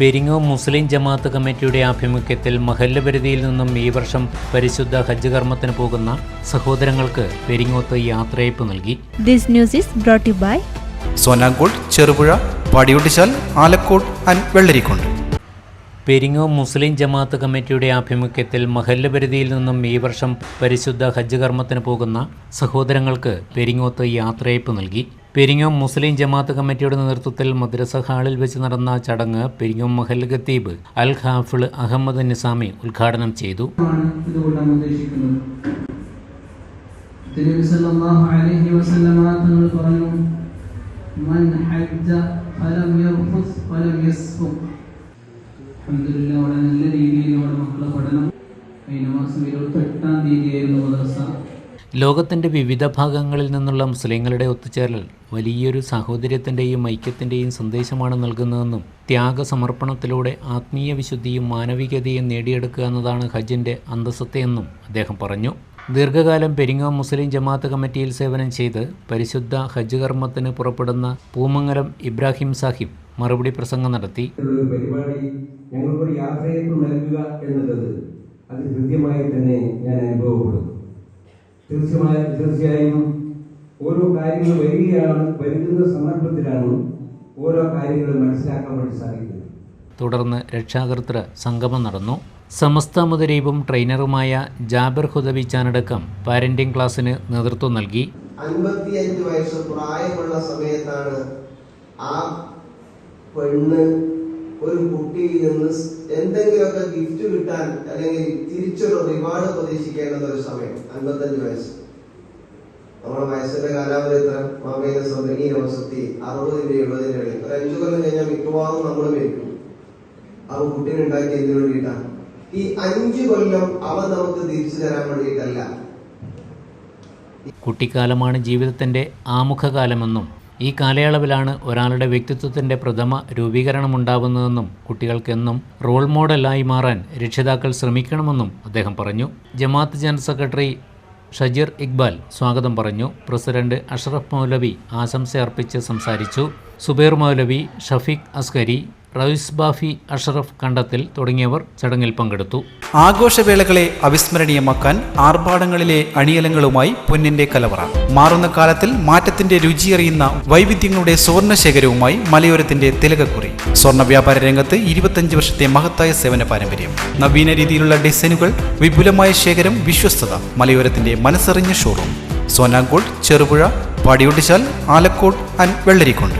പെരിങ്ങോം മുസ്ലിം ജമാഅത്ത് കമ്മിറ്റിയുടെ ആഭിമുഖ്യത്തിൽ മഹല്ല് പരിധിയിൽ നിന്നും ഈ വർഷം പരിശുദ്ധ ഹജ്ജ് കർമ്മത്തിന് പോകുന്ന സഹോദരങ്ങൾക്ക് പെരിങ്ങോത്ത് യാത്രയയപ്പ് നൽകി. This news is brought you by Sonankode, Cherupuzha, Padiyottichal, Alakode and Vellarikundu. Peringom Muslim Jamaath കമ്മിറ്റിയുടെ ആഭിമുഖ്യത്തിൽ മഹല്ല് പരിധിയിൽ നിന്നും ഈ വർഷം പരിശുദ്ധ ഹജ്ജ് കർമ്മത്തിന് പോകുന്ന സഹോദരങ്ങൾക്ക് പെരിങ്ങോത്ത് യാത്രയയപ്പ് നൽകി. പെരിങ്ങോം മുസ്ലിം ജമാഅത്ത് കമ്മിറ്റിയുടെ നേതൃത്വത്തിൽ മദ്രസ ഹാളിൽ വെച്ച് നടന്ന ചടങ്ങ് പെരിങ്ങോം മഹല്ല് ഖത്തീബ് അൽ ഹാഫിൾ അഹമ്മദ് നിസാമി ഉദ്ഘാടനം ചെയ്തു. വളരെ നല്ല രീതിയിൽ നമ്മുടെ മക്കളെ പഠനം കഴിഞ്ഞ മാസം 28-ാം തീയതിയായിരുന്നു മദ്രസ. ലോകത്തിൻ്റെ വിവിധ ഭാഗങ്ങളിൽ നിന്നുള്ള മുസ്ലിങ്ങളുടെ ഒത്തുചേരൽ വലിയൊരു സാഹോദര്യത്തിൻ്റെയും ഐക്യത്തിൻ്റെയും സന്ദേശമാണ് നൽകുന്നതെന്നും ത്യാഗസമർപ്പണത്തിലൂടെ ആത്മീയ വിശുദ്ധിയും മാനവികതയും നേടിയെടുക്കുക എന്നതാണ് ഹജ്ജിൻ്റെ അന്തസ്സത്തെയെന്നും അദ്ദേഹം പറഞ്ഞു. ദീർഘകാലം പെരിങ്ങോം മുസ്ലിം ജമാഅത്ത് കമ്മിറ്റിയിൽ സേവനം ചെയ്ത് പരിശുദ്ധ ഹജ്ജ് കർമ്മത്തിന് പുറപ്പെടുന്ന പൂമംഗലം ഇബ്രാഹിം സാഹിബ് മറുപടി പ്രസംഗം നടത്തി. ഞങ്ങൾക്കൊരു യാത്രയയപ്പ് നൽകുക എന്നുള്ളത് അത് കൃത്യമായി തന്നെ ഞാൻ അനുഭവപ്പെടുന്നു. തീർച്ചയായും ഓരോ കാര്യങ്ങൾ വരുന്ന സന്ദർഭത്തിലാണ് ഓരോ കാര്യങ്ങൾ മനസ്സിലാക്കാൻ വേണ്ടി സാധിക്കുന്നത്. തുടർന്ന് രക്ഷാകർതൃ സംഗമം നടന്നു. സമസ്ത മുദരീബും ട്രെയിനറുമായ ജാബിർ ഹുദവി ചാനടക്കം പാരന്റിംഗ് ക്ലാസ്സിന് നേതൃത്വം നൽകി. 55 വയസ്സ് പ്രായമുള്ള സമയത്താണ് ആ പെണ്ണ് ഒരു കുട്ടിയിൽ നിന്ന് എന്തെങ്കിലുമൊക്കെ ഗിഫ്റ്റ് കിട്ടാൻ അല്ലെങ്കിൽ തിരിച്ചൊരു റിവാർഡ് പ്രതീക്ഷിക്കേണ്ടുന്ന ഒരു സമയം. 55 വയസ്സ്. നമ്മുടെ വയസ്സിന്റെ കാലാവധി എത്ര? മാമയിലെ സ്വന്തം ഈ അവസരത്തിൽ 60-ന്റെ 70-ന്റെ ഇടയിൽ ഒരു 5 കൊല്ലം കഴിഞ്ഞാൽ മിക്കവാറും നമ്മൾ മരിക്കും. അവ കുട്ടീനെ ഉണ്ടാക്കി എന്തിനു വേണ്ടിയിട്ടാണ്? ഈ 5 കൊല്ലം അവ നമുക്ക് തിരിച്ചു തരാൻ വേണ്ടിയിട്ടല്ല. കുട്ടിക്കാലമാണ് ജീവിതത്തിന്റെ ആമുഖകാലമെന്നും ഈ കാലയളവിലാണ് ഒരാളുടെ വ്യക്തിത്വത്തിന്റെ പ്രഥമ രൂപീകരണം ഉണ്ടാവുന്നതെന്നും കുട്ടികൾക്കെന്നും റോൾ മോഡലായി മാറാൻ രക്ഷിതാക്കൾ ശ്രമിക്കണമെന്നും അദ്ദേഹം പറഞ്ഞു. ജമാഅത്ത് ജനറൽ സെക്രട്ടറി ഷജീർ ഇക്ബാൽ സ്വാഗതം പറഞ്ഞു. പ്രസിഡന്റ് അഷ്റഫ് മൗലവി ആശംസ അർപ്പിച്ച് സംസാരിച്ചു. സുബൈർ മൗലവി, ഷഫീഖ് അസ്കരി, റൌസ് ബാഫി, അഷ്റഫ് കണ്ടത്തിൽ തുടങ്ങിയവർ ചടങ്ങിൽ പങ്കെടുത്തു. ആഘോഷവേളകളെ അവിസ്മരണീയമാക്കാൻ ആർഭാടങ്ങളിലെ അണിയലങ്ങളുമായി പൊന്നിന്റെ കലവറ. മാറുന്ന കാലത്തിൽ മാറ്റത്തിന്റെ രുചിയറിയുന്ന വൈവിധ്യങ്ങളുടെ സുവർണശേഖരവുമായി മലയോരത്തിന്റെ തിലകക്കുറി. സ്വർണ്ണ വ്യാപാര രംഗത്ത് 25 വർഷത്തെ മഹത്തായ സേവന പാരമ്പര്യം. നവീന രീതിയിലുള്ള ഡിസൈനുകൾ, വിപുലമായ ശേഖരം, വിശ്വസ്തത. മലയോരത്തിന്റെ മനസ്സറിഞ്ഞ ഷോറൂം. സോനാങ്കോട്, ചെറുപുഴ, പാടിയൊട്ടിച്ചാൽ, ആലക്കോട് ആൻഡ് വെള്ളരിക്കുണ്ട്.